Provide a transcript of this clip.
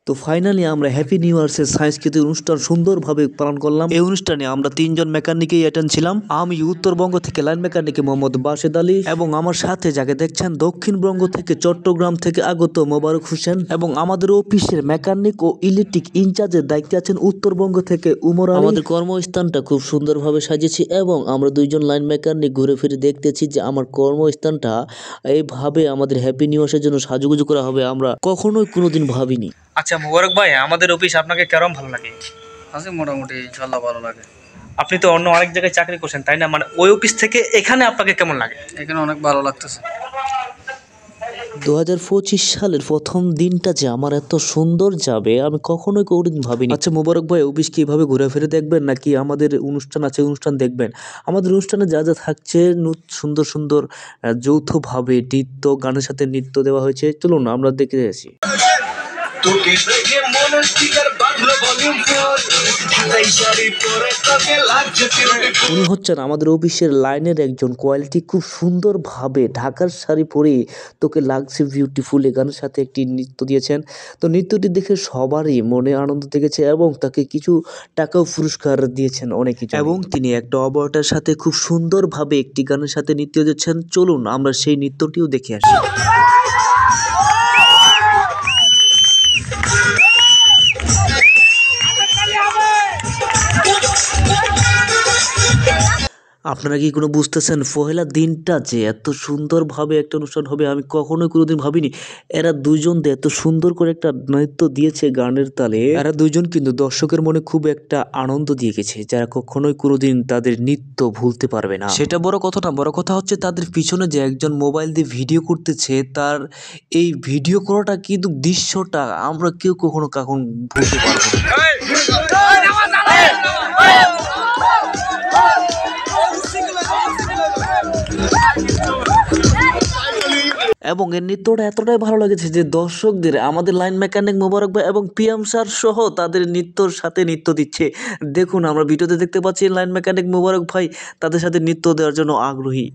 তো ফাইনালি আমরা happy new ইয়ার্সের সাংস্কৃতিক অনুষ্ঠান সুন্দরভাবে পালন করলাম। এই অনুষ্ঠানে আমরা 3 জন মেকানিকেই অ্যাটেন্ড ছিলাম। আমি উত্তরবঙ্গ থেকে লাইন মেকানিক মোহাম্মদ বাশেদ আলী, এবং আমার সাথে যাকে দেখছেন দক্ষিণবঙ্গ থেকে চট্টগ্রাম থেকে আগত মোবারক হোসেন, এবং আমাদের অফিসের মেকানিক ও ইলেকট্রিক ইনচার্জের দায়িত্বে আছেন উত্তরবঙ্গ থেকে উমর আলী। আমাদের কর্মস্থানটা খুব সুন্দরভাবে সাজিয়েছি এবং আমরা 2 জন লাইন মেকানিক ঘুরে ফিরে দেখতেছি যে আমার কর্মস্থানটা এইভাবে আমাদের হ্যাপি নিউ ইয়ার্সের জন্য সাজুগুজু করা হবে আমরা কখনোই কোনোদিন ভাবিনি। আচ্ছা মোবারক ভাই, আমাদের অফিস আপনাকে কেমন ভালো লাগে? আছে মোটামুটি, ইনশাল্লাহ ভালো লাগে। আপনি তো অন্য আরেক জায়গায় চাকরি করছেন তাই না, মানে ওই অফিস থেকে এখানে আপনাকে কেমন লাগে? এখানে অনেক ভালো লাগতেছে। 2025 সালের প্রথম দিনটা যে আমার এত সুন্দর যাবে আমি কখনোই কোনোদিন ভাবিনি। আচ্ছা মোবারক ভাই, অফিস কি এভাবে ঘুরে ফিরে দেখবেন নাকি আমাদের অনুষ্ঠান আছে অনুষ্ঠান দেখবেন? আমাদের অনুষ্ঠানে যা যা থাকছে সুন্দর সুন্দর যৌথভাবে নৃত্য, গানের সাথে নৃত্য দেওয়া হয়েছে, চলুন আমরা দেখে আসি। উনি হচ্ছেন আমাদের অফিসের লাইনের একজন কোয়ালিটি, খুব সুন্দরভাবে ঢাকার শাড়ি পরে তোকে লাগছে বিউটিফুল এই গানের সাথে একটি নৃত্য দিয়েছেন। তো নৃত্যটি দেখে সবারই মনে আনন্দ দেখেছে এবং তাকে কিছু টাকাও পুরস্কার দিয়েছেন অনেক কিছু, এবং তিনি একটা অবয়টার সাথে খুব সুন্দরভাবে একটি গানের সাথে নৃত্য দিচ্ছেন। চলুন আমরা সেই নৃত্যটিও দেখে আসি। আপনারা কি কোনো বুঝতেছেন পহেলা দিনটা যে এত সুন্দরভাবে একটা অনুষ্ঠান হবে আমি কখনোই কোনোদিন ভাবিনি। এরা 2 জন এত সুন্দর করে একটা নৃত্য দিয়েছে গানের তালে। এরা 2 জন কিন্তু দর্শকের মনে খুব একটা আনন্দ দিয়ে গেছে, যারা কখনোই কোনোদিন তাদের নৃত্য ভুলতে পারবে না। সেটা বড় কথা না, বড় কথা হচ্ছে তাদের পিছনে যে একজন মোবাইল দিয়ে ভিডিও করতেছে, তার এই ভিডিও করাটা কিন্তু দৃশ্যটা আমরা কেউ কখনো ভুলতে পারবো না। এবং এর নৃত্যটা এতটাই ভালো লেগেছে যে দর্শকদের আমাদের লাইন মেকানিক মোবারক ভাই এবং পিএম স্যার সহ তাদের নৃত্যর সাথে নৃত্য দিচ্ছে। দেখুন আমরা ভিডিওতে দেখতে পাচ্ছি লাইন মেকানিক মোবারক ভাই তাদের সাথে নৃত্য দেওয়ার জন্য আগ্রহী।